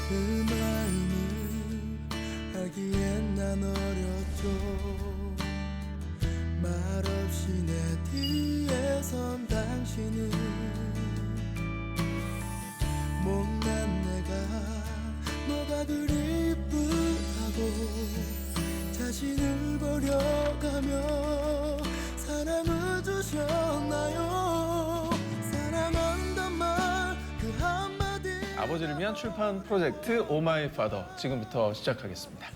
그 마음을 알기엔 난 어렸죠. 말없이 내 뒤에 선 당신은 못난 내가 뭐가 그리쁘다고 자신을 버려가며 사랑을 주셨나요? 사랑한단 말 그 한마디. 아버지를 위한 출판 프로젝트 오 마이 파더 지금부터 시작하겠습니다.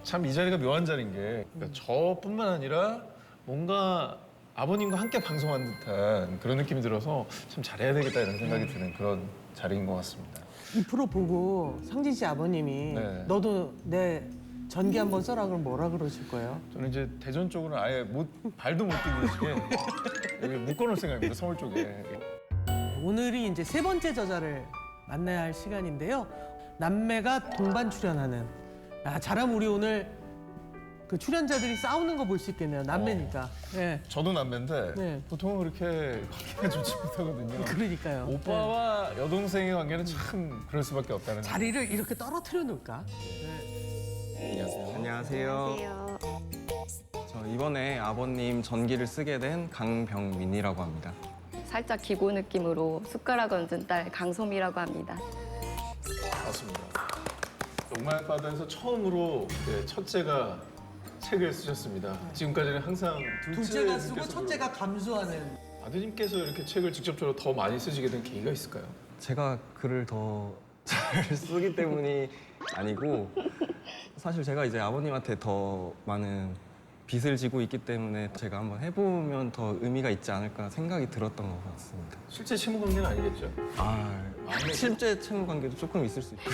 참 이 자리가 묘한 자리인 게 그러니까 저뿐만 아니라 뭔가 아버님과 함께 방송한 듯한 그런 느낌이 들어서 참 잘해야 되겠다 이런 생각이 드는 그런 자리인 것 같습니다. 이 프로 보고 상진 씨 아버님이 네. 너도 내 전기 한번 써라 그러면 뭐라 그러실 거예요? 저는 이제 대전 쪽으로는 아예 발도 못 디디시게 여기 묶어놓을 생각입니다. 서울 쪽에. 오늘이 이제 세 번째 저자를 만나야 할 시간인데요. 남매가 동반 출연하는. 아, 잘하면 우리 오늘 그 출연자들이 싸우는 거 볼 수 있겠네요. 남매니까. 네. 저도 남매인데 네. 보통은 그렇게 관계가 좋지 못하거든요. 그러니까요. 오빠와 여동생의 관계는 참 그럴 수밖에 없다는. 네. 자리를 이렇게 떨어뜨려 놓을까? 안녕하세요. 저 이번에 아버님 전기를 쓰게 된 강병민이라고 합니다. 살짝 기고 느낌으로 숟가락 얹은 딸 강솜이라고 합니다. 맞습니다. 오마이 파더에서 처음으로 첫째가 책을 쓰셨습니다. 지금까지는 항상 둘째가 쓰고 둘째분께서 첫째가 감수하는. 아드님께서 이렇게 책을 직접적으로 더 많이 쓰시게 된 계기가 있을까요? 제가 글을 더 잘 쓰기 때문이 아니고 사실 제가 이제 아버님한테 더 많은 빚을 지고 있기 때문에 제가 한번 해보면 더 의미가 있지 않을까 생각이 들었던 것 같습니다. 실제 친구 관계는 아니겠죠? 실제 채무 관계도 조금 있을 수 있고.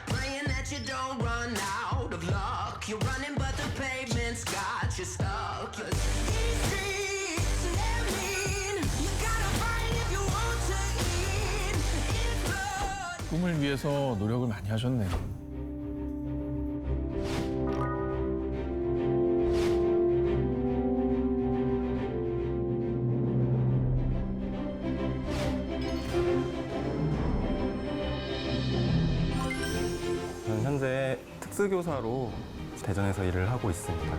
Praying that you don't run out of luck. You're running, but the pavement's got you stuck. These streets, they're mean. You gotta fight if you want to eat. It's blood. 꿈을 위해서 노력을 많이 하셨네요. 저는 현재 특수교사로 대전에서 일을 하고 있습니다.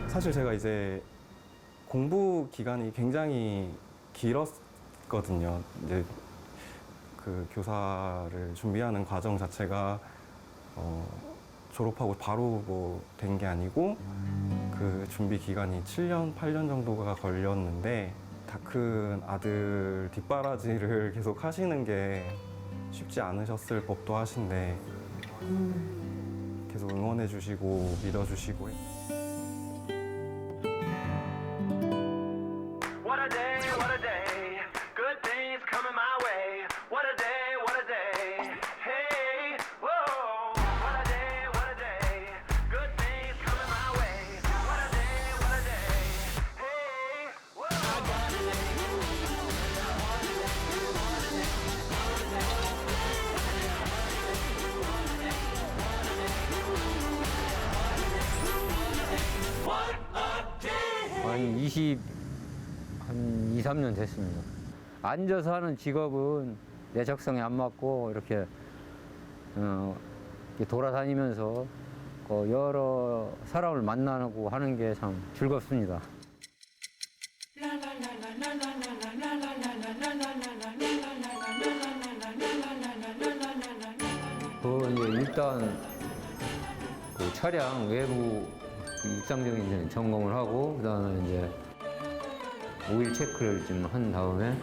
사실 제가 이제 공부 기간이 굉장히 길었거든요. 이제 그 교사를 준비하는 과정 자체가 졸업하고 바로 뭐 된 게 아니고 그 준비 기간이 7년, 8년 정도가 걸렸는데 다 큰 아들 뒷바라지를 계속 하시는 게 쉽지 않으셨을 법도 하신데 계속 응원해 주시고 믿어 주시고 What a day, what a day. Good things coming my way. What a day, what a day. Hey, whoa. What a day, what a day. Good things coming my way. What a day, what a day. Hey, whoa. 한 2, 3년 됐습니다. 앉아서 하는 직업은 내 적성에 안 맞고 이렇게 돌아다니면서 여러 사람을 만나고 하는 게 참 즐겁습니다. 이제 일단 그 차량 외부 입상적인 이제 점검을 하고 그다음에 이제 오일 체크를 좀 한 다음에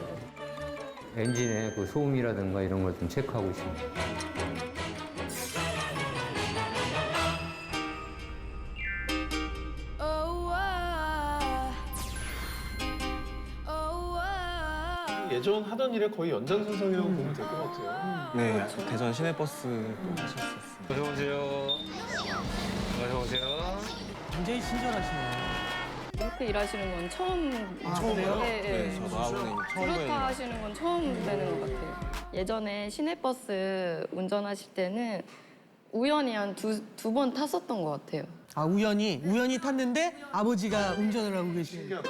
엔진의 그 소음이라든가 이런 걸 좀 체크하고 있습니다. 예전 하던 일에 거의 연장선상이라고 보면 될 것 같아요. 네, 대전 시내버스 하셨었습니다. 어서 오세요. 어서 오세요. 굉장히 친절하시네요. 이렇게 일하시는 건 그래요? 네, 네. 저도 아버님 처음 그렇다 뵈는 하시는 건 처음 뵈는 것 같아요. 예전에 시내버스 운전하실 때는 우연히 한 두 번 탔었던 것 같아요. 아, 우연히 탔는데 아버지가 운전을 하고 계시는.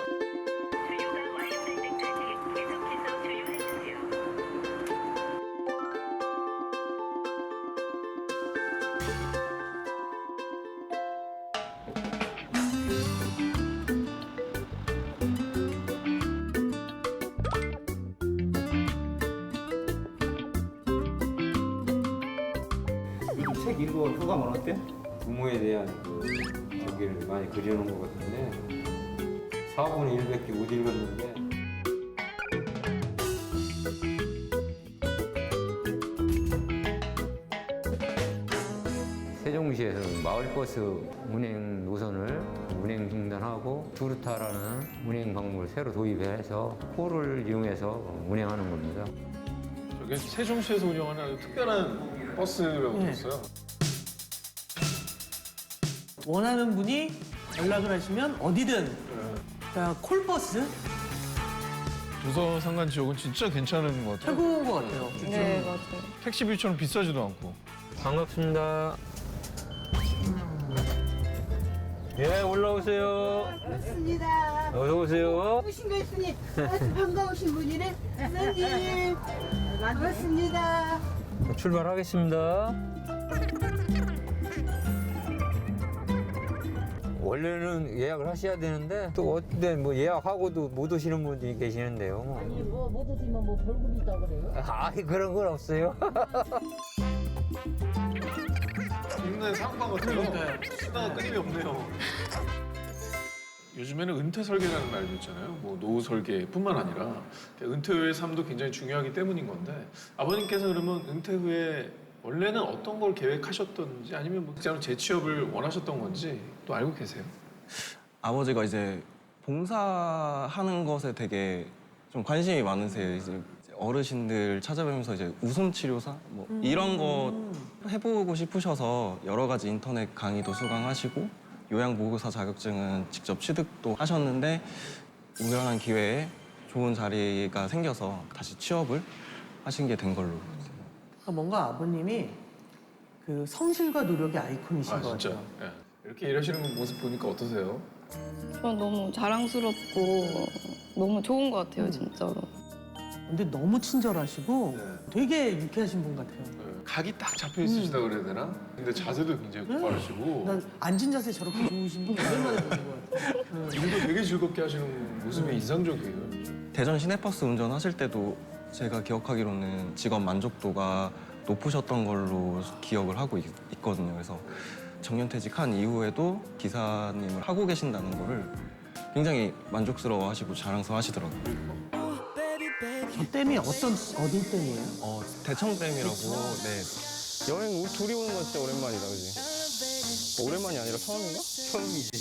책 읽고 소감은 어때? 부모에 대한 저기를 많이 그려놓은 것 같은데 4분의 1밖에 못 읽었는데 세종시에서는 마을버스 운행 노선을 운행 중단하고 두루타라는 운행 방법을 새로 도입해서 콜을 이용해서 운행하는 겁니다. 저게 세종시에서 운영하는 아주 특별한 버스라고 네. 들었어요. 원하는 분이 연락을 하시면 어디든. 자, 콜버스 조서 상간 지역은 진짜 괜찮은 것 같아요. 최고인 것 같아요. 네, 맞아요. 택시비처럼 비싸지도 않고. 반갑습니다. 예, 올라오세요. 반갑습니다. 어서 오세요. 오신 거 있으니 아주 반가우신 분이네. 선생님 반갑습니다. 출발하겠습니다. 원래는 예약을 하셔야 되는데 또 어때 뭐 예약하고도 못 오시는 분들이 계시는데요. 못 오시면 뭐 벌금 있다고 그래요? 아이 그런 건 없어요. 있는 상황 같아요. 수다가 끊임이 없네요. 요즘에는 은퇴 설계라는 말도 있잖아요. 뭐 노후 설계뿐만 아니라 은퇴 후의 삶도 굉장히 중요하기 때문인 건데 아버님께서 그러면 은퇴 후에 원래는 어떤 걸 계획하셨던지 아니면 뭐 직장으로 재취업을 원하셨던 건지 또 알고 계세요? 아버지가 이제 봉사하는 것에 되게 좀 관심이 많으세요. 이제 어르신들 찾아뵈면서 이제 웃음 치료사 뭐 이런 거 해보고 싶으셔서 여러 가지 인터넷 강의도 수강하시고 요양보호사 자격증은 직접 취득도 하셨는데 우연한 기회에 좋은 자리가 생겨서 다시 취업을 하신 게 된 걸로. 뭔가 아버님이 그 성실과 노력의 아이콘이신 아 것 진짜. 같아요. 예. 이렇게 일하시는 모습 보니까 어떠세요? 전 너무 자랑스럽고 너무 좋은 것 같아요, 진짜로. 근데 너무 친절하시고 네. 되게 유쾌하신 분 같아요. 예. 각이 딱 잡혀 있으시다 그래야 되나? 근데 자세도 굉장히 곧바르시고 난 앉은 자세 저렇게 좋으신 분 오랜만에 보는 것 같아요. 일도 되게 즐겁게 하시는 모습이 인상적이에요. 대전 시내버스 운전하실 때도 제가 기억하기로는 직업 만족도가 높으셨던 걸로 기억을 하고 있거든요. 그래서 정년퇴직한 이후에도 기사님을 하고 계신다는 거를 굉장히 만족스러워하시고 자랑스러워하시더라고요. 저 댐이 어디 댐이에요? 대청댐이라고. 네. 여행 우리 둘이 오는 건 진짜 오랜만이다, 그지? 오랜만이 아니라 처음인가? 처음이지.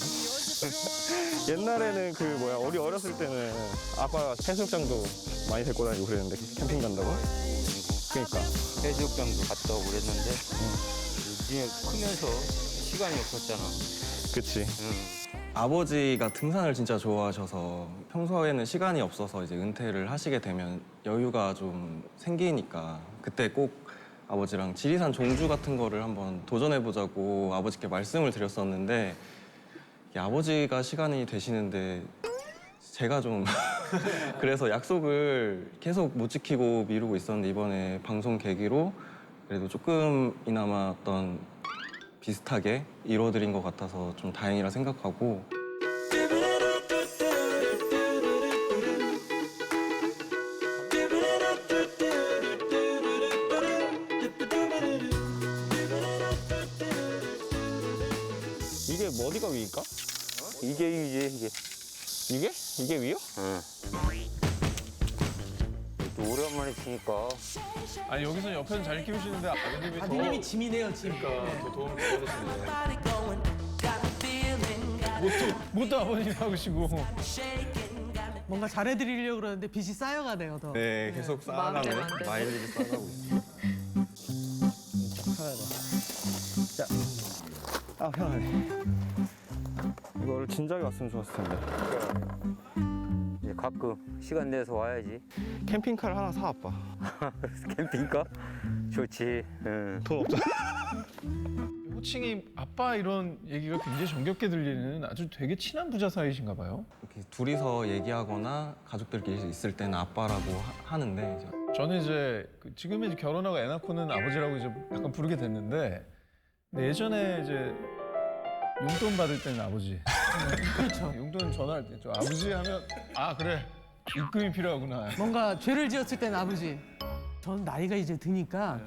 옛날에는 그 뭐야 우리 어렸을 때는 아빠가 해수욕장도 많이 데리고 다니고 그랬는데 캠핑 간다고? 그러니까 해수욕장도 갔다 오고 그랬는데 이제 크면서 시간이 없었잖아. 그치. 아버지가 등산을 진짜 좋아하셔서 평소에는 시간이 없어서 이제 은퇴를 하시게 되면 여유가 좀 생기니까 그때 꼭 아버지랑 지리산 종주 같은 거를 한번 도전해보자고 아버지께 말씀을 드렸었는데 이게 아버지가 시간이 되시는데 제가 좀 그래서 약속을 계속 못 지키고 미루고 있었는데 이번에 방송 계기로 그래도 조금이나마 어떤 비슷하게 이루어드린 것 같아서 좀 다행이라 생각하고 이게 어디가 위일까? 이게 위지, 이게? 이게 위요? 응. 또 오랜만에 치니까 아니 여기서 옆에서 잘 키우시는데 아버님이 아드님이 더 짐이네요, 짐. 그러니까 더 도움을 받으시네. 뭣도 아버님이 하시고. 뭔가 잘해드리려고 그러는데 빚이 쌓여가네요, 더. 네 계속 쌓아가는 마음대로. 마일리지 쌓아가고 있어요. 자. 아, 편하네. 이거를 진작에 왔으면 좋았을 텐데. 이제 가끔 시간 내서 와야지. 캠핑카를 하나 사, 아빠. 캠핑카? 좋지. 응. 돈 없잖아. 호칭이 아빠 이런 얘기가 굉장히 정겹게 들리는 아주 되게 친한 부자 사이신가 봐요. 이렇게 둘이서 얘기하거나 가족들끼리 있을 때는 아빠라고 하는데 저는 이제 지금 이제 결혼하고 애 낳고는 아버지라고 이제 약간 부르게 됐는데 근데 예전에 이제 용돈 받을 때는 아버지. 그렇죠. 용돈 전화할 때 저 아버지 하면 아 그래 입금이 필요하구나. 뭔가 죄를 지었을 때는 아버지. 전 나이가 이제 드니까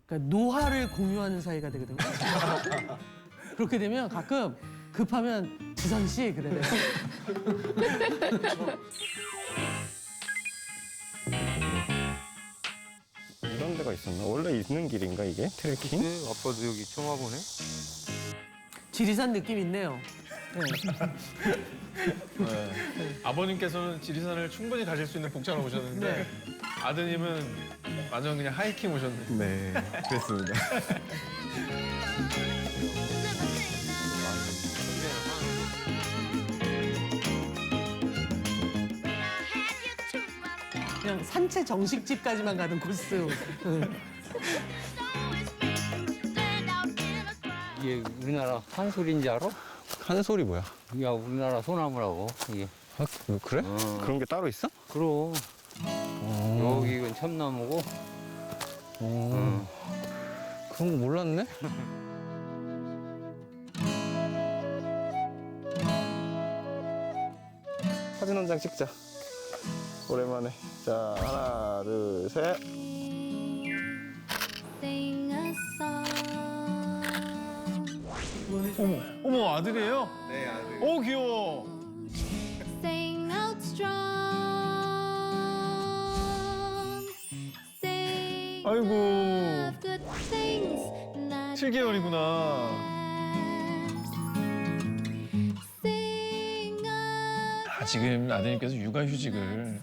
그러니까 노화를 공유하는 사이가 되거든요. 그렇게 되면 가끔 급하면 지선 씨 그래. 이런 데가 있었나? 원래 있는 길인가 이게? 트레킹? 아빠도 여기 처음 와보네. 지리산 느낌 있네요. 네. 아버님께서는 지리산을 충분히 가실 수 있는 복장을 오셨는데 아드님은 완전 그냥 하이킹 오셨네. 네, 그랬습니다. 그냥 산채 정식집까지만 가는 코스. 이게 우리나라 한솔인지 알아? 한솔이 뭐야? 야, 우리나라 소나무라고 이게. 아, 그래? 어. 그런 게 따로 있어? 그럼 여기 이건 참나무고. 그런 거 몰랐네? 사진 한 장 찍자. 오랜만에. 자, 하나, 둘, 셋. 어머 아들이에요? 네 아들. 오 귀여워. Sing out strong. Sing 아이고 of good things. Not 7개월이구나. sing of 아, 지금 아드님께서 육아휴직을.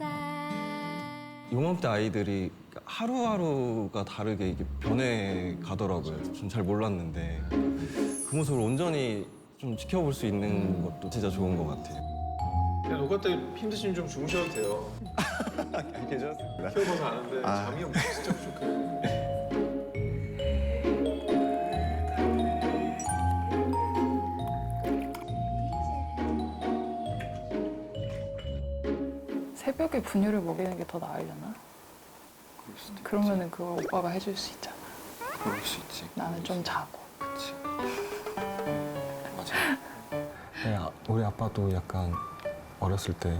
요맘때 아이들이 하루하루가 다르게 이게 변해 가더라고요. 좀 잘 몰랐는데 그 모습을 온전히 좀 지켜볼 수 있는 것도 진짜 좋은 것 같아요. 녹화 때 힘드시면 좀 주무셔도 돼요. 괜찮습니다. 키워봐서 아는데 잠이 없 진짜 부족해요. 새벽에 분유를 먹이는 게 더 나으려나? 그러면은 그거 오빠가 해줄 수 있잖아. 그럴 수 있지. 나는 좀 자고. 그치. 맞아. 네, 우리 아빠도 약간 어렸을 때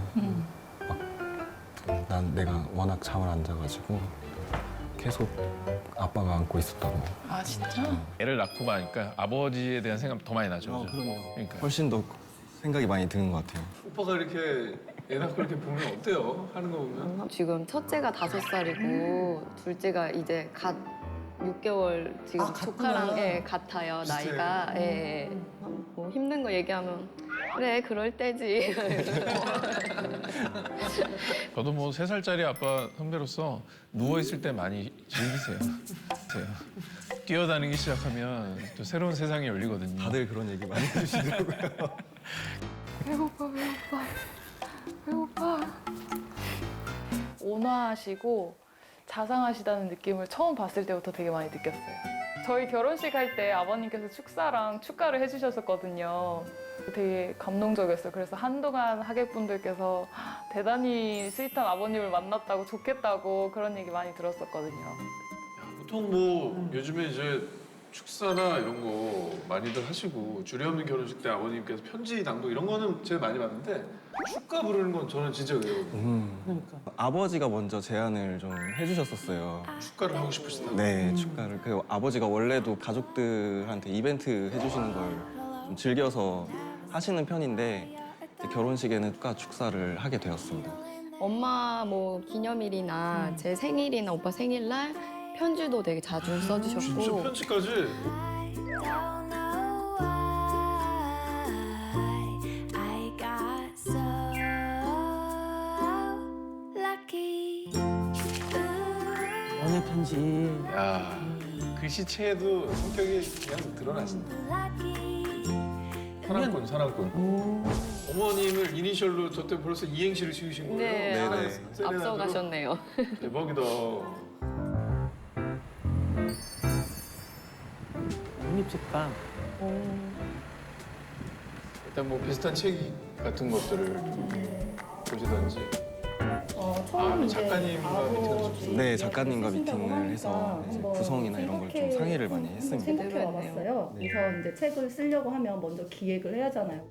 난 내가 워낙 잠을 안 자가지고 계속 아빠가 안고 있었다고. 아 진짜? 애를 낳고 나니까 아버지에 대한 생각 더 많이 나죠. 그죠? 그럼요. 그러니까. 훨씬 더 생각이 많이 드는 것 같아요. 오빠가 이렇게 애 낳고 이렇게 보면 어때요? 하는 거 보면? 지금 첫째가 5살이고 둘째가 이제 갓 6개월 지금 아, 조카랑 같구나. 예, 같아요 비슷해. 나이가. 예. 뭐 힘든 거 얘기하면 그래 그럴 때지. 저도 뭐 3살짜리 아빠 선배로서 누워있을 때 많이 즐기세요. 뛰어다니기 시작하면 또 새로운 세상이 열리거든요. 다들 그런 얘기 많이 해주시더라고요. 배고파 배고파 배고파. 온화하시고 자상하시다는 느낌을 처음 봤을 때부터 되게 많이 느꼈어요. 저희 결혼식 할 때 아버님께서 축사랑 축가를 해주셨었거든요. 되게 감동적이었어요. 그래서 한동안 하객분들께서 대단히 스윗한 아버님을 만났다고 좋겠다고 그런 얘기 많이 들었었거든요. 보통 뭐 요즘에 이제 축사나 이런 거 많이들 하시고 주례 없는 결혼식 때 아버님께서 편지 낭독 이런 거는 제일 많이 봤는데 축가 부르는 건 저는 진짜 의외거든요. 그러니까. 아버지가 먼저 제안을 좀 해주셨었어요. 축가를 하고 싶으시다고. 네, 축가를. 그 아버지가 원래도 가족들한테 이벤트 해주시는 걸 좀 즐겨서 하시는 편인데 이제 결혼식에는 축가 축사를 하게 되었습니다. 엄마 뭐 기념일이나 제 생일이나 오빠 생일날 편지도 되게 자주 써주셨고. 진짜 편지까지? don't know why I got so lucky. 연애 편지. 야 글씨체에도 성격이 그냥 드러나신다. Lucky. 사랑꾼, 사랑꾼. 어머님을 이니셜로 저 때 벌써 이행시를 지으신 거예요? 네, 네네. 세레나드로? 앞서가셨네요. 대박이다. 언니 색감. 일단 뭐 비슷한 책 같은 것들을 보시던지. 처음 작가님과 미팅을 네, 작가님과 미팅을 해서 이제 구성이나 이런 걸 좀 상의를 많이 했습니다. 생각해 와봤어요. 그래서 이제 책을 쓰려고 하면 먼저 기획을 해야 하잖아요.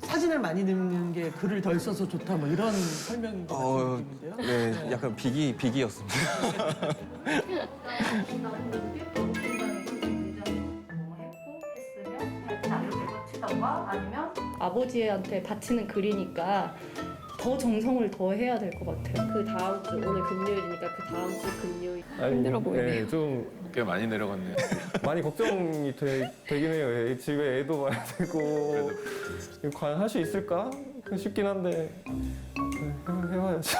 사진을 많이 넣는 게 글을 덜 써서 좋다 뭐 이런 설명인 것 같은 느낌인데요. 네, 약간 비기였습니다. 아니면 아버지한테 바치는 글이니까 더 정성을 더 해야 될 것 같아요. 그 다음 주 오늘 금요일이니까 그 다음 주 금요일. 힘들어 보이네요. 네, 좀 꽤 많이 내려갔네요. 많이 걱정이 되긴 해요. 집에 애도 봐야 되고 과연 할 수 있을까? 쉽긴 한데 해봐야죠.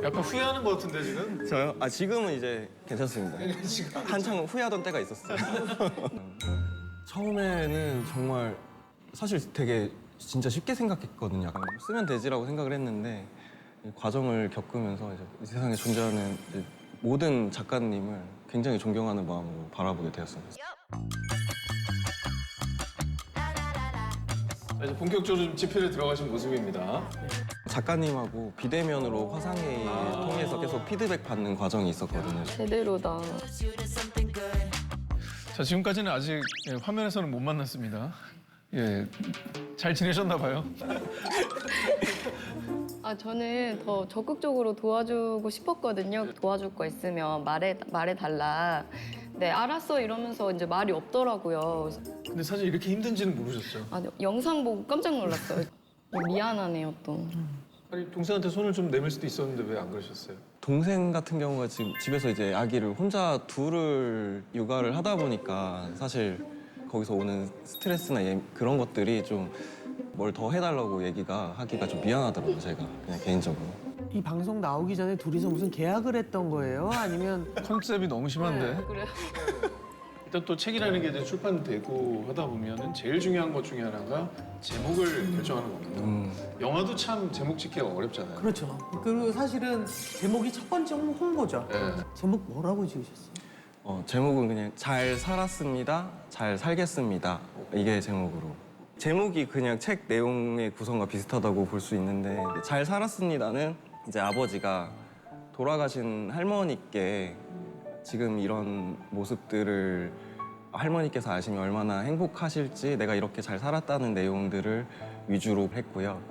약간 후회하는 것 같은데 지금? 저요? 아 지금은 이제 괜찮습니다. 한창 후회하던 때가 있었어요. 처음에는 정말 사실 되게 진짜 쉽게 생각했거든요. 약간 쓰면 되지라고 생각을 했는데 이 과정을 겪으면서 이제 이 세상에 존재하는 이제 모든 작가님을 굉장히 존경하는 마음으로 바라보게 되었습니다. 이제 본격적으로 좀 집회를 들어가신 모습입니다. 작가님하고 비대면으로 화상회의 통해서 계속 피드백 받는 과정이 있었거든요. 제대로다. 자, 지금까지는 아직 화면에서는 못 만났습니다. 예, 잘 지내셨나 봐요. 저는 더 적극적으로 도와주고 싶었거든요. 도와줄 거 있으면 말해달라. 네, 알았어 이러면서 이제 말이 없더라고요. 근데 사실 이렇게 힘든지는 모르셨죠? 영상 보고 깜짝 놀랐어요. 미안하네요 또. 아니, 동생한테 손을 좀 내밀 수도 있었는데 왜 안 그러셨어요? 동생 같은 경우가 지금 집에서 이제 아기를 혼자 둘을 육아를 하다 보니까 사실 거기서 오는 스트레스나 그런 것들이 좀 뭘 더 해달라고 하기가 좀 미안하더라고요, 제가 그냥 개인적으로. 이 방송 나오기 전에 둘이서 무슨 계약을 했던 거예요? 아니면 컨셉이 너무 심한데. 그래요? 일단 또 책이라는 게 이제 출판되고 하다 보면은 제일 중요한 것 중에 하나가 제목을 결정하는 겁니다. 영화도 참 제목 짓기가 어렵잖아요. 그렇죠. 그리고 사실은 제목이 첫 번째 홍보죠. 네. 제목 뭐라고 지으셨어요? 제목은 그냥 잘 살았습니다, 잘 살겠습니다 이게 제목으로. 제목이 그냥 책 내용의 구성과 비슷하다고 볼 수 있는데 잘 살았습니다는 이제 아버지가 돌아가신 할머니께 지금 이런 모습들을 할머니께서 아시면 얼마나 행복하실지 내가 이렇게 잘 살았다는 내용들을 위주로 했고요.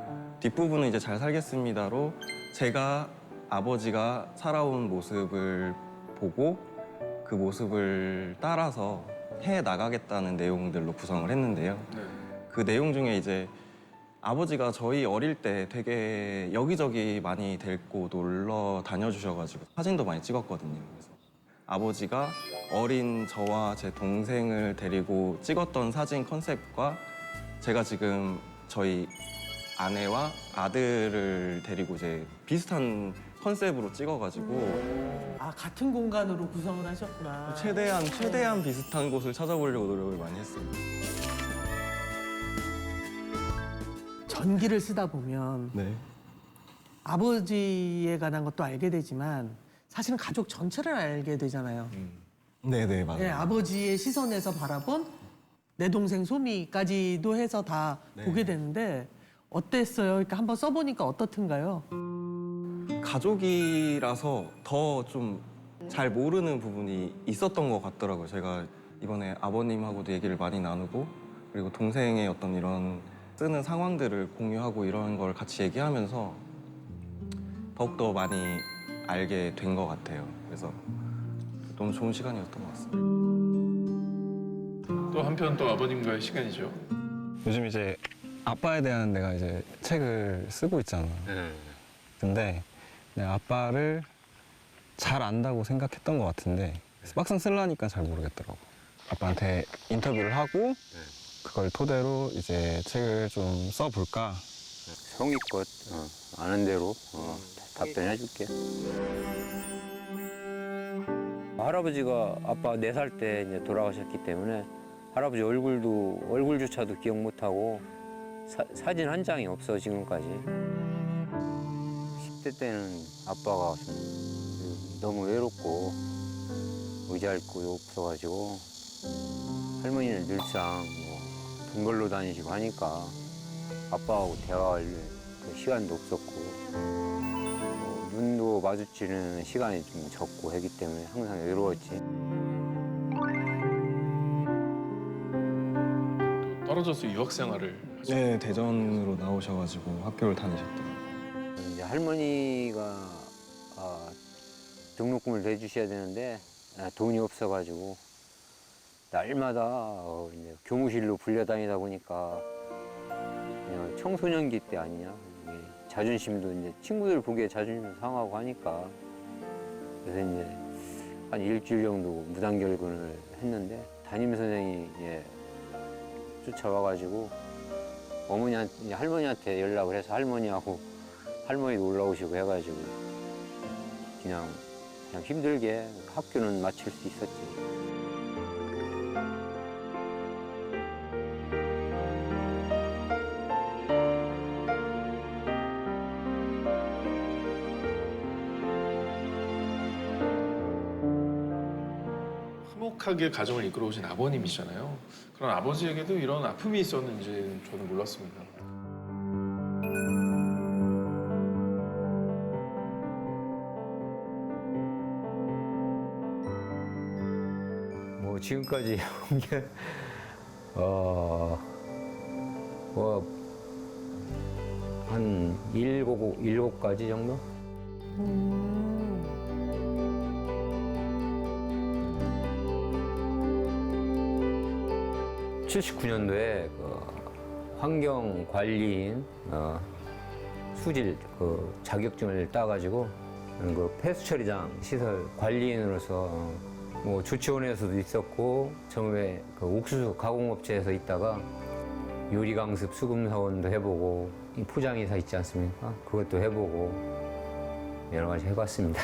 뒷부분은 이제 잘 살겠습니다로 제가 아버지가 살아온 모습을 보고 그 모습을 따라서 해 나가겠다는 내용들로 구성을 했는데요. 네. 그 내용 중에 이제 아버지가 저희 어릴 때 되게 여기저기 많이 데리고 놀러 다녀주셔가지고 사진도 많이 찍었거든요. 그래서 아버지가 어린 저와 제 동생을 데리고 찍었던 사진 컨셉과 제가 지금 저희 아내와 아들을 데리고 이제 비슷한 컨셉으로 찍어가지고 같은 공간으로 구성을 하셨구나. 최대한 비슷한 곳을 찾아보려고 노력을 많이 했어요. 전기를 쓰다 보면 네. 아버지에 관한 것도 알게 되지만 사실은 가족 전체를 알게 되잖아요. 네네 맞아요. 네, 아버지의 시선에서 바라본 내 동생 소미까지도 해서 다 네. 보게 되는데 어땠어요? 그러니까 한번 써보니까 어떻든가요? 가족이라서 더 좀 잘 모르는 부분이 있었던 것 같더라고요. 제가 이번에 아버님하고도 얘기를 많이 나누고 그리고 동생의 어떤 이런 쓰는 상황들을 공유하고 이런 걸 같이 얘기하면서 더욱더 많이 알게 된 것 같아요. 그래서 너무 좋은 시간이었던 것 같습니다. 또 한편 또 아버님과의 시간이죠. 요즘 이제 아빠에 대한 내가 이제 책을 쓰고 있잖아. 근데 내가 아빠를 잘 안다고 생각했던 것 같은데 막상 쓰려니까 잘 모르겠더라고. 아빠한테 인터뷰를 하고 그걸 토대로 이제 책을 좀 써볼까. 성의껏 아는 대로 답변해 줄게. 할아버지가 아빠 4살 때 이제 돌아가셨기 때문에 할아버지 얼굴조차도 기억 못하고 사진 한 장이 없어 지금까지. 10대 때는 아빠가 좀 너무 외롭고 의지할 곳이 없어가지고 할머니는 늘상 돈 벌러 다니시고 하니까 아빠하고 대화할 그 시간도 없었고 눈도 마주치는 시간이 좀 적고 하기 때문에 항상 외로웠지. 떨어져서 유학 생활을 네, 대전으로 나오셔가지고 학교를 다니셨더라고요. 이제 할머니가 등록금을 내주셔야 되는데 돈이 없어가지고 날마다 이제 교무실로 불려다니다 보니까 그냥 청소년기 때 아니냐. 이게 자존심도 이제 친구들 보기에 자존심도 상하고 하니까 그래서 이제 한 일주일 정도 무단결근을 했는데 담임 선생이 이제 쫓아와가지고 어머니한테 할머니한테 연락을 해서 할머니하고 할머니도 올라오시고 해가지고 그냥 힘들게 학교는 마칠 수 있었지. 화목하게 가정을 이끌어오신 아버님이잖아요. 그런 아버지에게도 이런 아픔이 있었는지 저는 몰랐습니다. 뭐 지금까지 온 게 한 일곱 가지 정도? 79년도에 그 환경관리인 수질 그 자격증을 따가지고 그 폐수처리장 시설 관리인으로서 뭐 조치원에서도 있었고 처음에 그 옥수수 가공업체에서 있다가 요리강습 수금사원도 해보고 이 포장이사 있지 않습니까? 그것도 해보고 여러 가지 해봤습니다.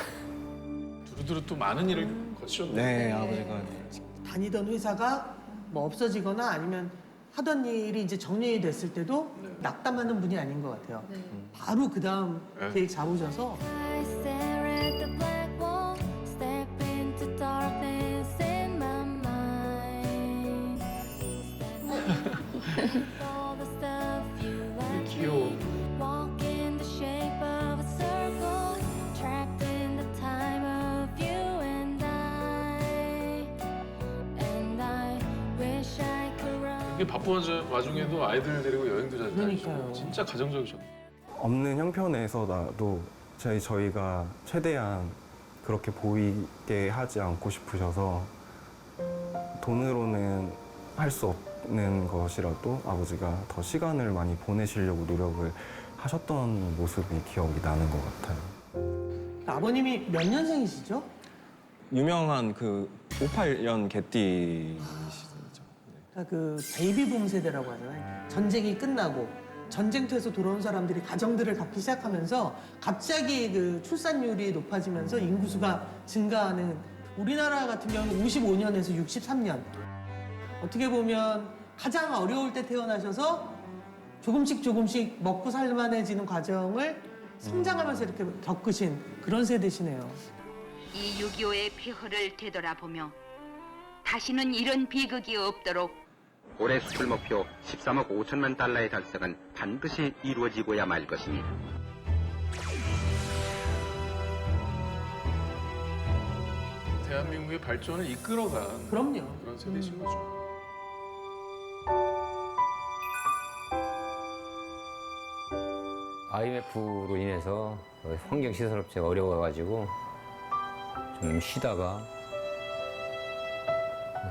두루두루 또 많은 일을 거치셨네요. 네, 아버지가 다니던 회사가 뭐 없어지거나 아니면 하던 일이 이제 정리가 됐을 때도 낙담하는 분이 아닌 것 같아요. 바로 그 다음 계획 잡으셔서 귀여워. 이게 바쁜 와중에도 아이들 데리고 여행도 자주 다니시고 그러니까요. 진짜 가정적이셨네. 없는 형편에서라도 저희가 최대한 그렇게 보이게 하지 않고 싶으셔서 돈으로는 할 수 없는 것이라도 아버지가 더 시간을 많이 보내시려고 노력을 하셨던 모습이 기억이 나는 것 같아요. 아버님이 몇 년생이시죠? 유명한 그 58년 개띠시죠. 그러니까 그 베이비붐 세대라고 하잖아요. 전쟁이 끝나고 전쟁터에서 돌아온 사람들이 가정들을 갖기 시작하면서 갑자기 그 출산율이 높아지면서 인구수가 증가하는 우리나라 같은 경우는 55년에서 63년. 어떻게 보면 가장 어려울 때 태어나셔서 조금씩 먹고 살만해지는 과정을 성장하면서 이렇게 겪으신 그런 세대시네요. 이 6.25의 폐허를 되돌아보며 다시는 이런 비극이 없도록 올해 수출 목표 13억 5천만 달러의 달성은 반드시 이루어지고야 말 것입니다. 대한민국의 발전을 이끌어간 그럼요. 그런 세대신 거죠. IMF로 인해서 환경시설업체가 어려워가지고 좀 쉬다가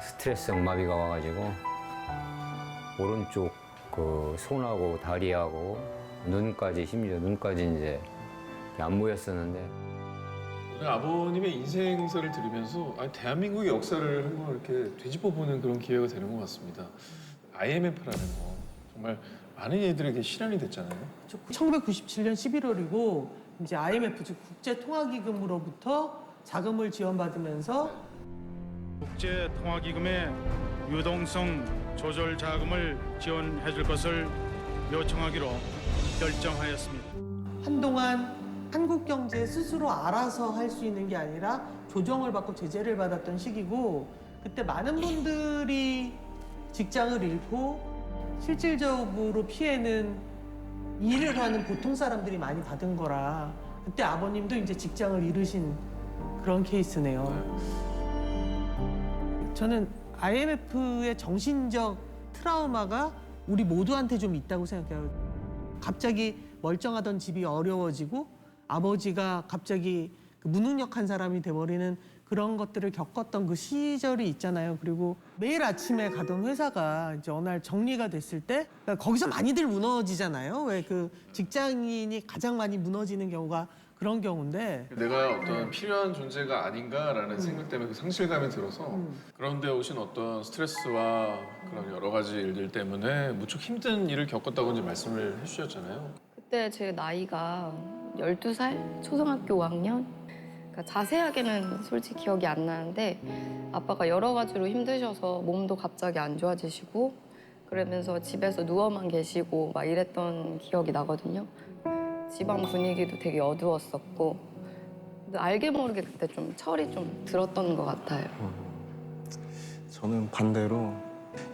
스트레스성 마비가 와가지고 오른쪽 그 손하고 다리하고 눈까지 심지어 눈까지 이제 안 보였었는데 오늘 아버님의 인생사를 들으면서 대한민국의 역사를 한번 이렇게 되짚어보는 그런 기회가 되는 것 같습니다. IMF라는 거 정말 많은 이들에게 실현이 됐잖아요. 1997년 11월이고 이제 IMF 즉 국제통화기금으로부터 자금을 지원받으면서 국제통화기금의 유동성 조절 자금을 지원해 줄 것을 요청하기로 결정하였습니다. 한동안 한국 경제 스스로 알아서 할 수 있는 게 아니라 조정을 받고 제재를 받았던 시기고 그때 많은 분들이 직장을 잃고 실질적으로 피해는 일을 하는 보통 사람들이 많이 받은 거라 그때 아버님도 이제 직장을 잃으신 그런 케이스네요. 저는 IMF의 정신적 트라우마가 우리 모두한테 좀 있다고 생각해요. 갑자기 멀쩡하던 집이 어려워지고 아버지가 갑자기 그 무능력한 사람이 돼버리는 그런 것들을 겪었던 그 시절이 있잖아요. 그리고 매일 아침에 가던 회사가 이제 어느 날 정리가 됐을 때 그러니까 거기서 많이들 무너지잖아요. 왜 그 직장인이 가장 많이 무너지는 경우가 그런 경우인데 내가 어떤 필요한 존재가 아닌가라는 생각 때문에 그 상실감이 들어서 그런데 오신 어떤 스트레스와 그런 여러 가지 일들 때문에 무척 힘든 일을 겪었다고 이제 말씀을 해주셨잖아요. 그때 제 나이가 12살? 초등학교 5학년? 그러니까 자세하게는 솔직히 기억이 안 나는데 아빠가 여러 가지로 힘드셔서 몸도 갑자기 안 좋아지시고 그러면서 집에서 누워만 계시고 막 이랬던 기억이 나거든요. 집안 분위기도 되게 어두웠었고 근데 알게 모르게 그때 좀 철이 좀 들었던 것 같아요. 저는 반대로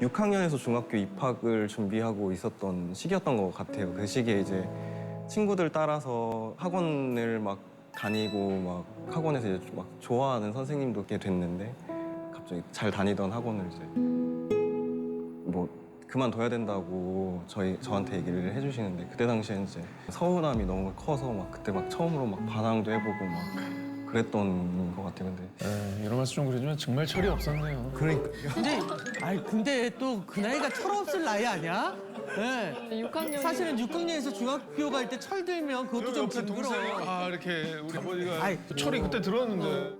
6학년에서 중학교 입학을 준비하고 있었던 시기였던 것 같아요. 그 시기에 이제 친구들 따라서 학원을 막 다니고 막 학원에서 이제 막 좋아하는 선생님도 있게 됐는데 갑자기 잘 다니던 학원을 이제 뭐 그만둬야 된다고 저한테 얘기를 해주시는데 그때 당시엔 이제 서운함이 너무 커서 막 그때 막 처음으로 막 반항도 해보고 막 그랬던 것 같아요. 근데 이런 말씀 좀 그러지만 정말 철이 없었네요. 그러니까 근데 또 그 나이가 철없을 나이 아니야? 네. 6학년 사실은 6학년에서 중학교 갈 때 철 들면 그것도 좀 옆에 징그러. 동생이 이렇게 우리 아버지가 아이, 철이 그때 들었는데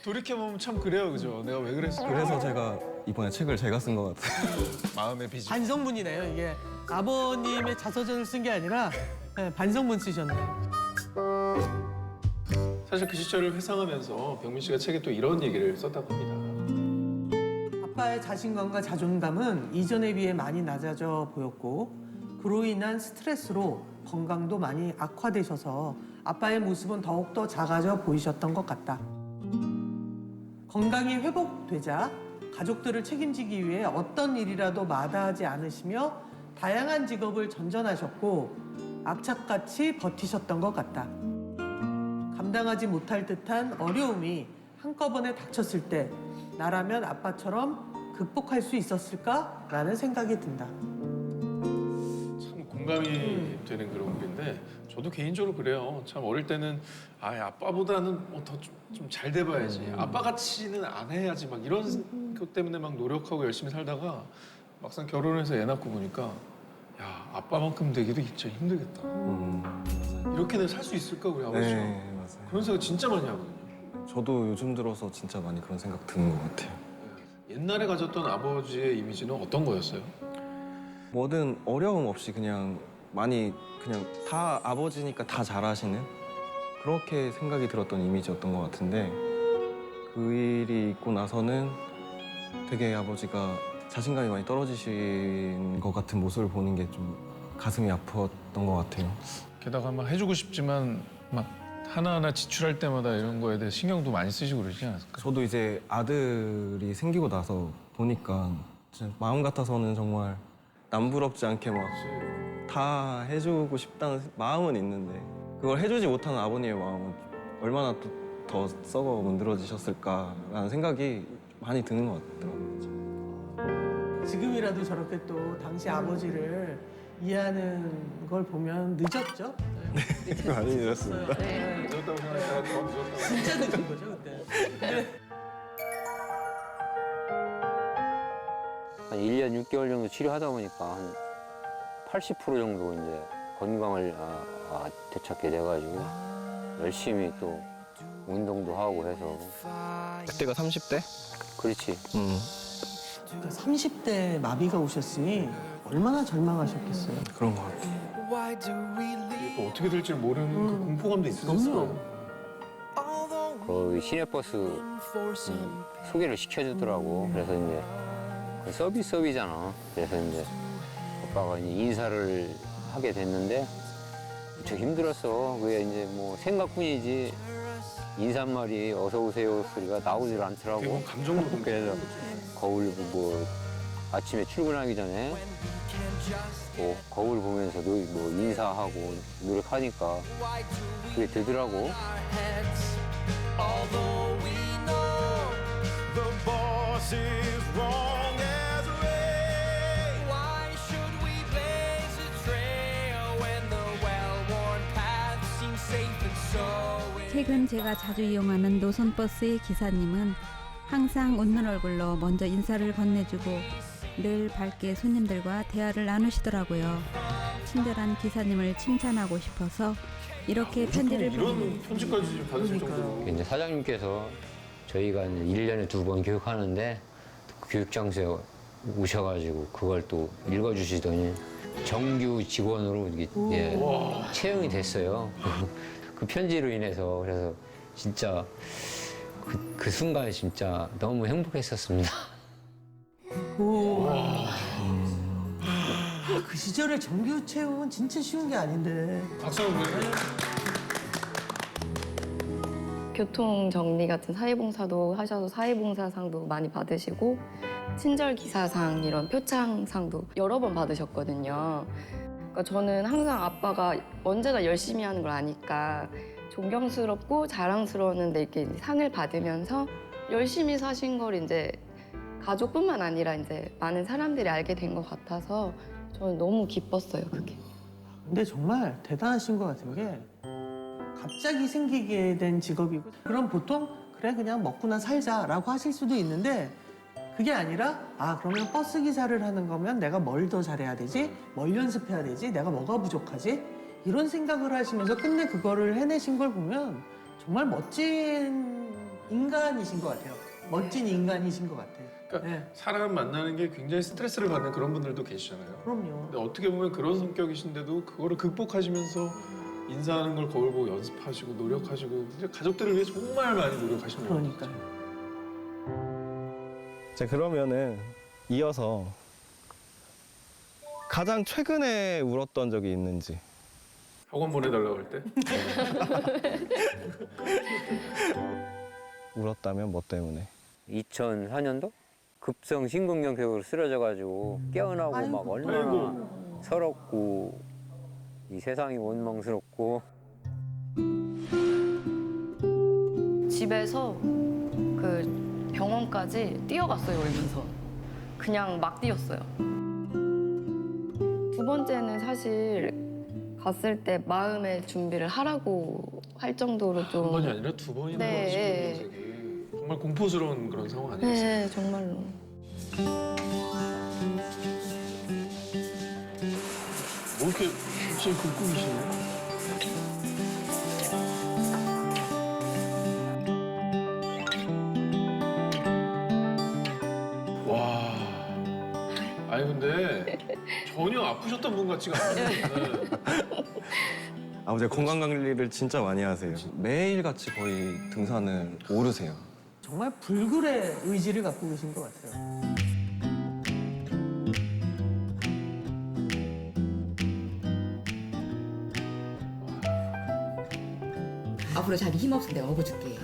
돌이켜보면 참 그래요, 그죠? 내가 왜 그랬을까? 그래서 제가 이번에 책을 제가 쓴 것 같아요. 마음의 빚이. 반성문이네요. 이게 아버님의 자서전을 쓴 게 아니라 네, 반성문 쓰셨네요. 사실 그 시절을 회상하면서 병민 씨가 책에 또 이런 얘기를 썼다고 합니다. 아빠의 자신감과 자존감은 이전에 비해 많이 낮아져 보였고 그로 인한 스트레스로 건강도 많이 악화되셔서 아빠의 모습은 더욱더 작아져 보이셨던 것 같다. 건강이 회복되자 가족들을 책임지기 위해 어떤 일이라도 마다하지 않으시며 다양한 직업을 전전하셨고 악착같이 버티셨던 것 같다. 감당하지 못할 듯한 어려움이 한꺼번에 닥쳤을 때 나라면 아빠처럼 극복할 수 있었을까라는 생각이 든다. 참 공감이 되는 그런 글인데 저도 개인적으로 그래요. 참 어릴 때는 아빠보다는 더 좀 잘 돼봐야지. 아빠같이는 안 해야지 막 이런 것 때문에 막 노력하고 열심히 살다가 막상 결혼해서 애 낳고 보니까 야 아빠만큼 되기도 진짜 힘들겠다. 이렇게는 살 수 있을까 우리 아버지가. 네, 맞아요. 그런 생각 진짜 많이 하거든요. 저도 요즘 들어서 진짜 많이 그런 생각 드는 것 같아요. 옛날에 가졌던 아버지의 이미지는 어떤 거였어요? 뭐든 어려움 없이 그냥 많이 그냥 다 아버지니까 다 잘하시는 그렇게 생각이 들었던 이미지였던 것 같은데 그 일이 있고 나서는 되게 아버지가 자신감이 많이 떨어지신 것 같은 모습을 보는 게 좀 가슴이 아팠던 것 같아요. 게다가 막 해주고 싶지만 막 하나하나 지출할 때마다 이런 거에 대해 신경도 많이 쓰시고 그러지 않았을까요? 저도 이제 아들이 생기고 나서 보니까 진짜 마음 같아서는 정말 남부럽지 않게 막 다 해주고 싶다는 마음은 있는데 그걸 해주지 못하는 아버님의 마음은 얼마나 더 썩어 문드러지셨을까라는 생각이 많이 드는 것 같더라고요. 지금이라도 저렇게 또 당시 아버지를 이해하는 걸 보면 늦었죠? 많이 늦었습니다. 늦었다고 생각하니까 더 늦었다고. 진짜 늦은 거죠 그때. 한 1년 6개월 정도 치료하다 보니까 한 80% 정도 이제 건강을 되찾게 돼가지고 열심히 또 운동도 하고 해서. 그때가 30대? 그렇지. 그러니까 30대 마비가 오셨으니 얼마나 절망하셨겠어요. 그런 것 같아요. 또 어떻게 될지 모르는 그 공포감도 있었어요. 그 시내버스 소개를 시켜주더라고. 그래서 이제 그 서비스업이잖아. 그래서 이제 오빠가 이제 인사를 하게 됐는데 저 힘들었어. 그게 이제 뭐 생각뿐이지 인사말이 어서 오세요 소리가 나오질 않더라고. 되게 감정도 그래서 거울 뭐 아침에 출근하기 전에 뭐 거울 보면서도 뭐 인사하고 노력하니까 그게 되더라고. Although we know the boss is wrong as rain, why should we blaze a trail when the well-worn path seems safe and so? 최근 제가 자주 이용하는 노선버스의 기사님은 항상 웃는 얼굴로 먼저 인사를 건네주고 늘 밝게 손님들과 대화를 나누시더라고요. 친절한 기사님을 칭찬하고 싶어서 이렇게 편지를 이런 편지까지 좀 받으실 정도로. 이제 사장님께서 저희가 1년에 2번 교육하는데 교육장소에 오셔가지고 그걸 또 읽어주시더니 정규 직원으로 이게 채용이 됐어요. 그 편지로 인해서. 그래서 진짜 그 순간에 진짜 너무 행복했었습니다. 그 시절에 정규 채용은 진짜 쉬운 게 아닌데. 박수 한번 보내요. 교통 정리 같은 사회봉사도 하셔서 사회봉사상도 많이 받으시고 친절기사상 이런 표창상도 여러 번 받으셨거든요. 그러니까 저는 항상 아빠가 언제나 열심히 하는 걸 아니까 존경스럽고 자랑스러웠는데 이렇게 상을 받으면서 열심히 사신 걸 이제 가족뿐만 아니라 이제 많은 사람들이 알게 된 것 같아서 저는 너무 기뻤어요, 그게. 근데 정말 대단하신 것 같은 게 갑자기 생기게 된 직업이고 그럼 보통 그래 그냥 먹고나 살자라고 하실 수도 있는데 그게 아니라 아 그러면 버스 기사를 하는 거면 내가 뭘 더 잘해야 되지? 뭘 연습해야 되지? 내가 뭐가 부족하지? 이런 생각을 하시면서 끝내 그거를 해내신 걸 보면 정말 멋진 인간이신 것 같아요. 멋진 인간이신 것 같아요. 그러니까 사람 만나는 게 굉장히 스트레스를 받는 그런 분들도 계시잖아요. 그럼요. 근데 어떻게 보면 그런 성격이신데도 그거를 극복하시면서 인사하는 걸 거울 보고 연습하시고 노력하시고 이제 가족들을 위해 정말 많이 노력하시는 거예요. 그러니까요. 자, 그러면은 이어서 가장 최근에 울었던 적이 있는지. 학원 보내달라고 할 때? 울었다면 뭐 때문에? 2004년도 급성 심근경색으로 쓰러져가지고 깨어나고 막 얼마나 서럽고 이 세상이 원망스럽고. 집에서 그 병원까지 뛰어갔어요, 울면서. 그냥 막 뛰었어요. 두 번째는 사실 갔을 때 마음의 준비를 하라고 할 정도로 좀. 한 번이 아니라 두 번이나 네. 하시는 정말 공포스러운 그런 상황 아니었어요? 네, 정말로. 뭐 이렇게 갑자기 긁고 계시네? 와. 아니 근데 전혀 아프셨던 분 같지가 않아요. 아버지가 건강관리를 진짜 많이 하세요. 매일같이 거의 등산을 오르세요. 정말 불굴의 의지를 갖고 계신 것 같아요. 앞으로 자기 힘 없으면 내가 업어줄게.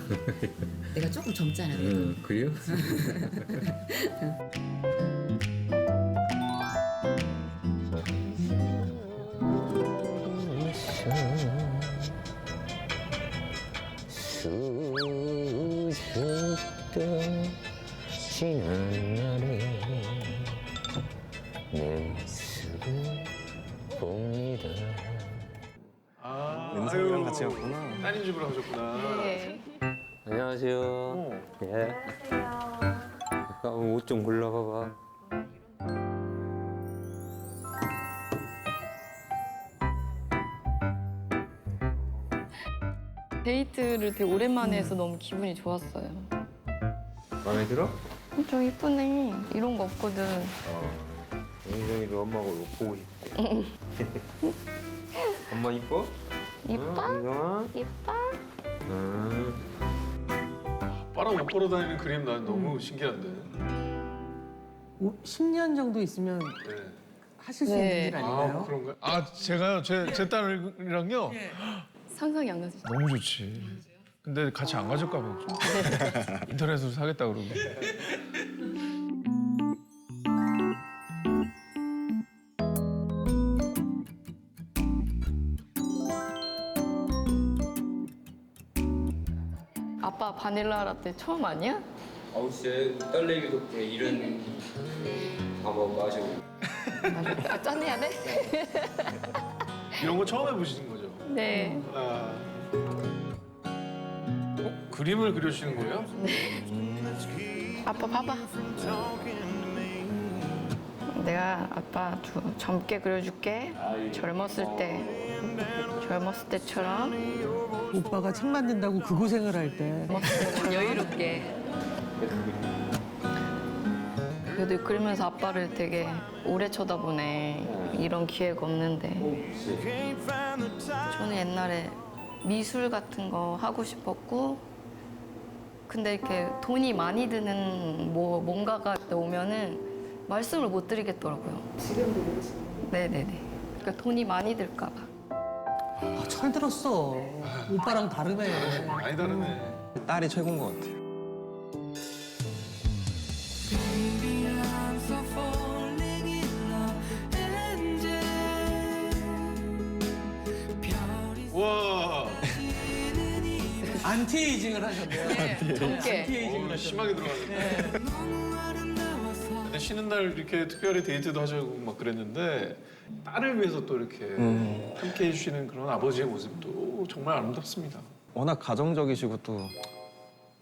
내가 조금 젊잖아. 그래요? 수줍던 지난 날에 내 모습을 봅니다. 은성이랑 같이 갔구나. 따님 집으로 가셨구나. 네. 안녕하세요. 예. 옷 좀 골라봐봐. 데이트를 되게 오랜만에 해서 너무 기분이 좋았어요. 마음에 들어? 엄청 이쁘네. 이런 거 없거든. 영희정이도 엄마가 이거 보고 싶대. 엄마 이뻐? 이뻐? 이뻐? 아빠랑 옷 보러 다니는 그림 난 너무 신기한데. 10년 정도 있으면 네. 하실 수 네. 있는 일 아닌가요? 그런가요? 제가요 제 딸이랑요 상상이 안 가죠. 너무 좋지. 근데 같이 안 가질까 봐. 인터넷으로 사겠다 그러고. 아빠 바닐라 라떼 처음 아니야? 아우씨 딸내미 덕분에 이런 방법 마시고. 아, 짠해야 돼? 이런 거 처음 해보시는 거죠? 네. 그림을 그려주시는 거예요? 아빠 봐봐. 내가 아빠 젊게 그려줄게. 젊었을 때처럼. 오빠가 책 만든다고 그 고생을 할 때. 여유롭게. 그래도 그러면서 아빠를 되게 오래 쳐다보네. 이런 기회가 없는데. 저는 옛날에 미술 같은 거 하고 싶었고, 근데 이렇게 돈이 많이 드는 뭔가가 오면은 말씀을 못 드리겠더라고요. 지금도 그러시나요? 네네네. 그러니까 돈이 많이 들까 봐. 철 들었어. 오빠랑 다르네. 많이 다르네. 딸이 최고인 것 같아요. 와. 안티에이징을 하셨네요. 젊게. 안티에이징을 심하게 들어갔네. 근데 쉬는 날 이렇게 특별히 데이트도 하자고 막 그랬는데 딸을 위해서 또 이렇게 함께 해주시는 그런 아버지의 모습도 정말 아름답습니다. 워낙 가정적이시고 또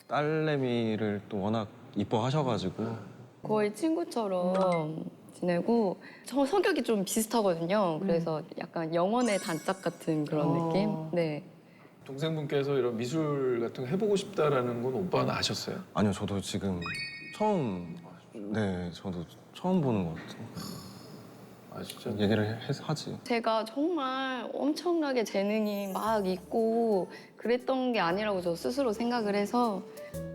딸내미를 또 워낙 이뻐하셔가지고 거의 친구처럼 지내고 저 성격이 좀 비슷하거든요. 그래서 약간 영혼의 단짝 같은 그런 느낌? 네. 동생분께서 이런 미술 같은 거 해보고 싶다라는 건 오빠는 아셨어요? 아니요, 저도 지금 저도 처음 보는 것 같아요. 진짜? 얘기를 하지. 제가 정말 엄청나게 재능이 막 있고 그랬던 게 아니라고 저 스스로 생각을 해서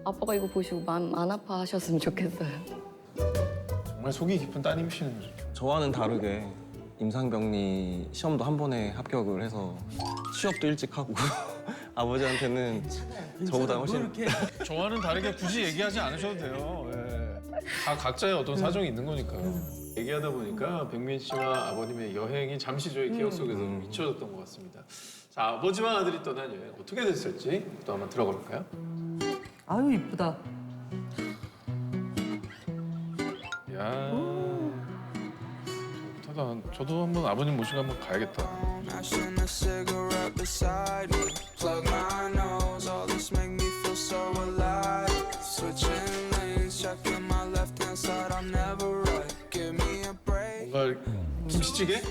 아빠가 이거 보시고 마음 안 아파하셨으면 좋겠어요. 정말 속이 깊은 따님이시는 거죠. 저와는 다르게 임상병리 시험도 한 번에 합격을 해서 취업도 일찍 하고 아버지한테는 저보다 훨씬 저와는 다르게 굳이 얘기하지 않으셔도 돼요. 예. 다 각자의 어떤 사정이 있는 거니까요. 얘기하다 보니까 백민 씨와 아버님의 여행이 잠시 저희 기억 속에서 잊혀졌던 것 같습니다. 자, 아버지와 아들이 떠난 여행 어떻게 됐을지 또 한번 들어가 볼까요? 아유 이쁘다. 야, 좋다. 저도 한번 아버님 모시고 한번 가야겠다. Mashing a cigarette beside me. Plug my nose, all this make me feel so alive. Switching lanes, checking my left hand side, I'm never right. Give me a break. 뭔가 김치찌개?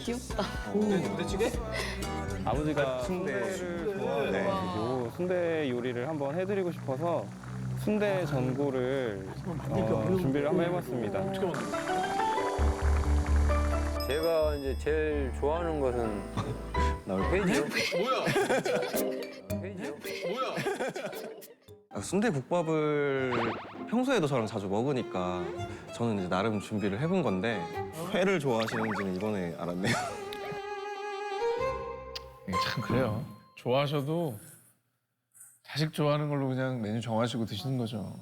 귀엽다. 부대찌개? 아버지가 순대를 좋아해가지고 순대 요리를 한번 해드리고 싶어서 순대 전골을 준비를 한번 해봤습니다. 어떻게 만들어요? 제가 이제 제일 좋아하는 것은 회지요. 뭐야? 회지요. 뭐야? 순대국밥을 평소에도 저랑 자주 먹으니까 저는 이제 나름 준비를 해본 건데 회를 좋아하시는지는 이번에 알았네요. 이게 참 그래요. 좋아하셔도 자식 좋아하는 걸로 그냥 메뉴 정하시고 드시는 거죠.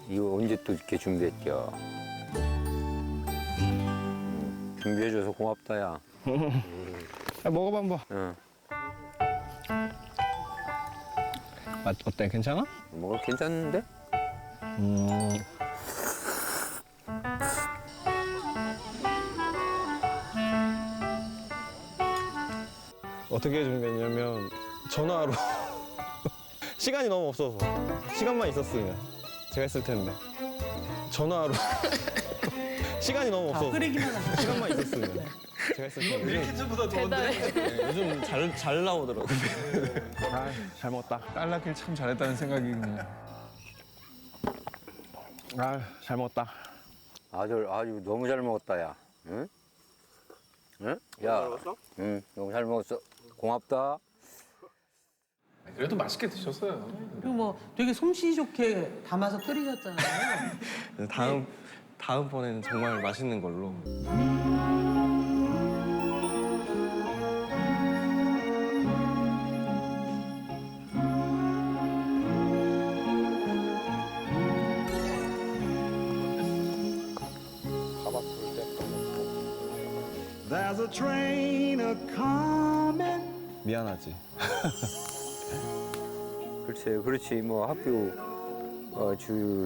이거 언제 또 이렇게 준비했죠? 준비해줘서 고맙다, 야. 먹어봐 한번. 응. 맛 어때? 괜찮아? 뭐가 괜찮은데? 어떻게 준비했냐면 전화로 시간이 너무 없어서 시간만 있었으면 제가 했을 텐데 전화로 시간이 너무 없어서 끓이기만 하셨어요. 시간만 있었으면 제가 했을 텐데 밀키트보다 더운데? 요즘 잘 나오더라고요. 잘 먹었다. 딸 낳길 참 잘했다는 생각이 그냥. 잘 먹었다. 아주 너무 잘 먹었다, 야. 응? 응? 야, 응, 너무 잘 먹었어. 고맙다. 그래도 맛있게 드셨어요. 그리고 뭐 되게 솜씨 좋게 담아서 끓이셨잖아요. 다음번에는 정말 맛있는 걸로. There's a train a-coming. 미안하지. 글쎄, 그렇지. 뭐 학교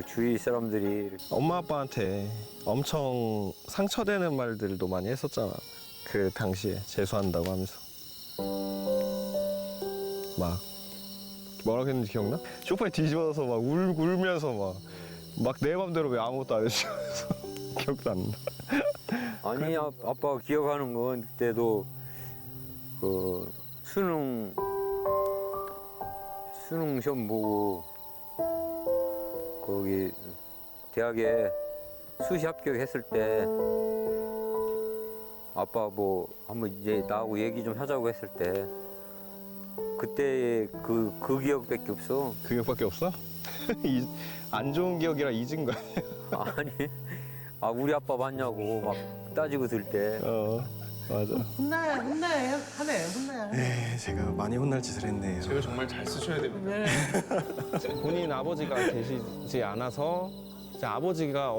주위 사람들이 엄마 아빠한테 엄청 상처되는 말들도 많이 했었잖아. 그 당시에 재수한다고 하면서 막 뭐라고 했는지 기억나? 소파에 뒤집어서 막 울면서 막 내 맘대로 왜 아무것도 안 해주면서 기억도 안 나. 아니 아빠가 기억하는 건 그때도 그 수능 시험 보고 거기 대학에 수시 합격했을 때 아빠 뭐 한번 이제 나하고 얘기 좀 하자고 했을 때 그때 그 기억밖에 없어. 그 기억밖에 없어? 안 좋은 기억이라 잊은 거 아니야? 아니, 우리 아빠 봤냐고 막 따지고 들 때. 맞아. 혼나야 하네. 네, 제가 많이 혼날 짓을 했네요. 제가 정말 잘 쓰셔야 됩니다. 본인 아버지가 계시지 않아서 이제 아버지가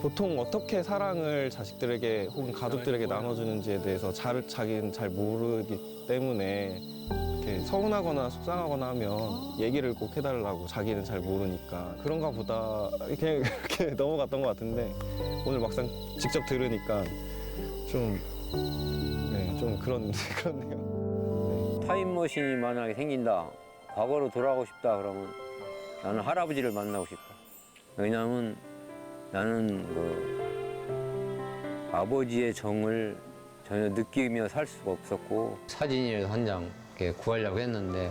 보통 어떻게 사랑을 자식들에게 혹은 가족들에게 나눠주는지에 대해서 자기는 잘 모르기 때문에 이렇게 서운하거나 속상하거나 하면 얘기를 꼭 해달라고 자기는 잘 모르니까 그런가 보다 그냥 그렇게 넘어갔던 것 같은데 오늘 막상 직접 들으니까 좀 그렇네요. 타임머신이 만약에 생긴다, 과거로 돌아가고 싶다 그러면 나는 할아버지를 만나고 싶다. 왜냐하면 나는 아버지의 정을 전혀 느끼며 살 수가 없었고 사진이라도 한 장 구하려고 했는데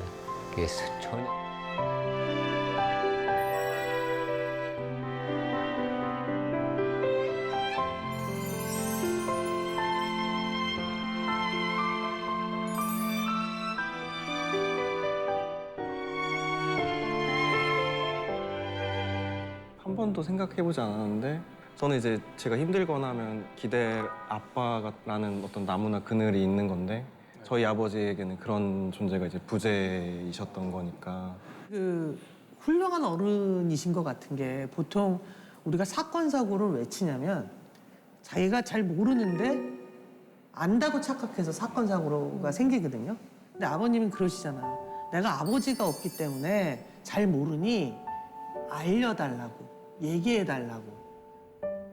그게 전혀. 한 번도 생각해보지 않았는데 저는 이제 제가 힘들거나 하면 기대 아빠라는 어떤 나무나 그늘이 있는 건데 저희 아버지에게는 그런 존재가 이제 부재이셨던 거니까. 그 훌륭한 어른이신 것 같은 게 보통 우리가 사건 사고를 왜 치냐면 자기가 잘 모르는데 안다고 착각해서 사건 사고가 생기거든요. 근데 아버님은 그러시잖아요. 내가 아버지가 없기 때문에 잘 모르니 알려달라고, 얘기해달라고.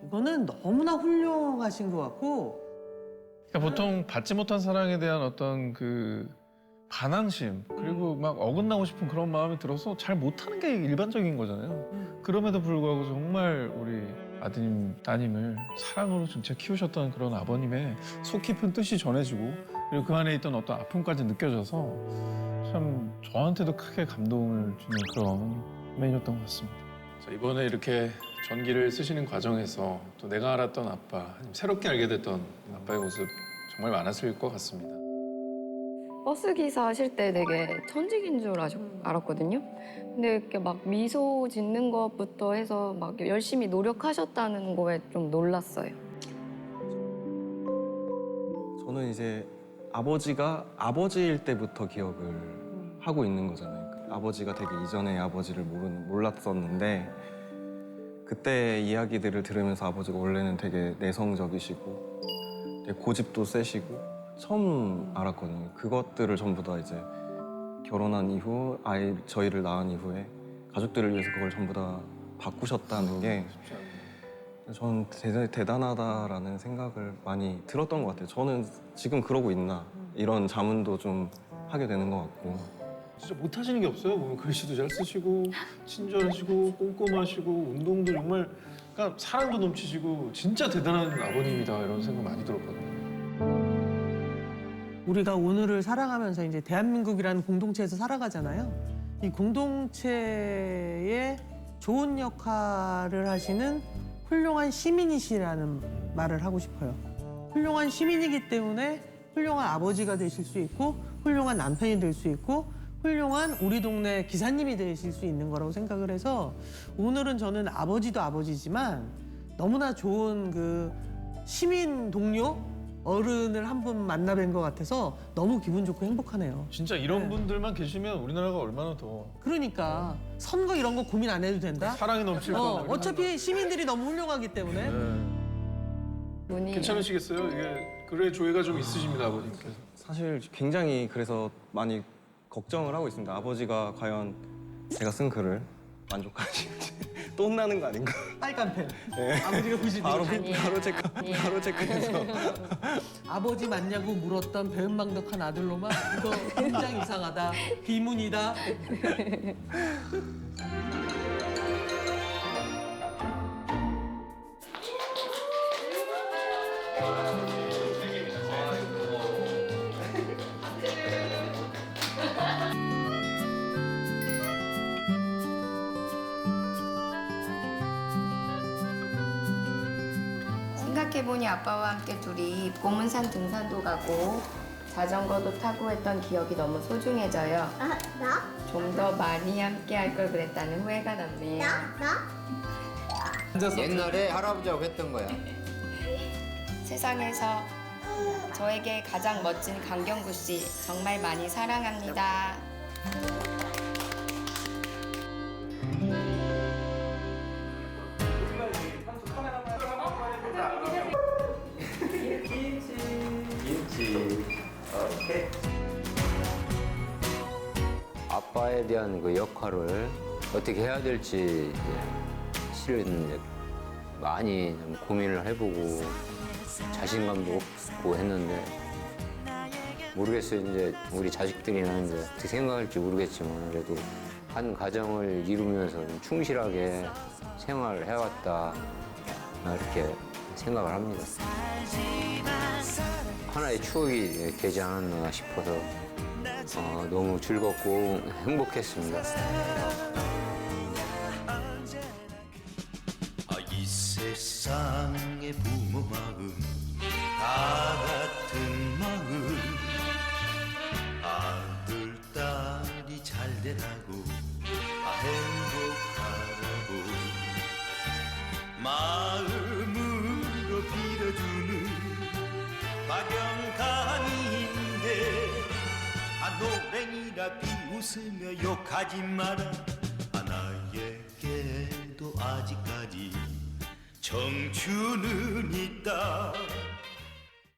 이거는 너무나 훌륭하신 것 같고. 그러니까 보통 받지 못한 사랑에 대한 어떤 그 반항심 그리고 막 어긋나고 싶은 그런 마음이 들어서 잘 못하는 게 일반적인 거잖아요. 그럼에도 불구하고 정말 우리 아드님, 따님을 사랑으로 진짜 키우셨던 그런 아버님의 속 깊은 뜻이 전해지고 그리고 그 안에 있던 어떤 아픔까지 느껴져서 참 저한테도 크게 감동을 주는 그런 메뉴였던 것 같습니다. 자, 이번에 이렇게 전기를 쓰시는 과정에서 또 내가 알았던 아빠, 아니면 새롭게 알게 됐던 아빠의 모습 정말 많았을 것 같습니다. 버스 기사 하실 때 되게 천직인 줄 알았거든요. 근데 이렇게 막 미소 짓는 것부터 해서 막 열심히 노력하셨다는 거에 좀 놀랐어요. 저는 이제 아버지가 아버지일 때부터 기억을 하고 있는 거잖아요. 아버지가 되기 이전에 아버지를 몰랐었는데 그때 이야기들을 들으면서 아버지가 원래는 되게 내성적이시고 되게 고집도 세시고 처음 알았거든요. 그것들을 전부 다 이제 결혼한 이후 저희를 낳은 이후에 가족들을 위해서 그걸 전부 다 바꾸셨다는 게 저는 대단하다라는 생각을 많이 들었던 것 같아요. 저는 지금 그러고 있나 이런 자문도 좀 하게 되는 것 같고. 진짜 못하시는 게 없어요. 보면 글씨도 잘 쓰시고 친절하시고 꼼꼼하시고 운동도 정말 그러니까 사랑도 넘치시고 진짜 대단한 아버님이다 이런 생각 많이 들었거든요. 우리가 오늘을 살아가면서 이제 대한민국이라는 공동체에서 살아가잖아요. 이 공동체에 좋은 역할을 하시는 훌륭한 시민이시라는 말을 하고 싶어요. 훌륭한 시민이기 때문에 훌륭한 아버지가 되실 수 있고 훌륭한 남편이 될 수 있고 훌륭한 우리 동네 기사님이 되실 수 있는 거라고 생각을 해서 오늘은 저는 아버지도 아버지지만 너무나 좋은 그 시민 동료 어른을 한 분 만나 뵌 것 같아서 너무 기분 좋고 행복하네요. 진짜 이런 분들만 계시면 우리나라가 얼마나 더 그러니까 선거 이런 거 고민 안 해도 된다. 사랑이 넘칠 거고. 어차피 시민들이 너무 훌륭하기 때문에. 괜찮으시겠어요? 이게 글에 조예가 좀 있으십니다, 아버님께서. 사실 굉장히 그래서 많이 걱정을 하고 있습니다. 아버지가 과연 제가 쓴 글을 만족하시는지 또 혼나는 거 아닌가? 빨간 펜. 네. 아버지가 보시는 바로 체크해서 아버지 맞냐고 물었던 배은망덕한 아들로만 이거 굉장히 이상하다. 비문이다. 생각해보니 아빠와 함께 둘이 고문산 등산도 가고 자전거도 타고 했던 기억이 너무 소중해져요. 좀 더 많이 함께 할 걸 그랬다는 후회가 남네요. 옛날에 할아버지하고 했던 거야. 세상에서 저에게 가장 멋진 강경구 씨 정말 많이 사랑합니다. 아빠에 대한 그 역할을 어떻게 해야 될지 이제 실은 이제 많이 좀 고민을 해보고 자신감도 없고 했는데 모르겠어요. 이제 우리 자식들이나 이제 어떻게 생각할지 모르겠지만 그래도 한 가정을 이루면서 좀 충실하게 생활을 해왔다 이렇게 생각을 합니다. 하나의 추억이 되지 않았나 싶어서 너무 즐겁고 행복했습니다. 이 세상의 부모 마음 다 같은 마음 아들 딸이 잘 되라고 행복하라고 마음으로 빌어주는 박영감인데 노랭이라 비웃으며 욕하지 마라 나에게도 아직까지 청춘은 있다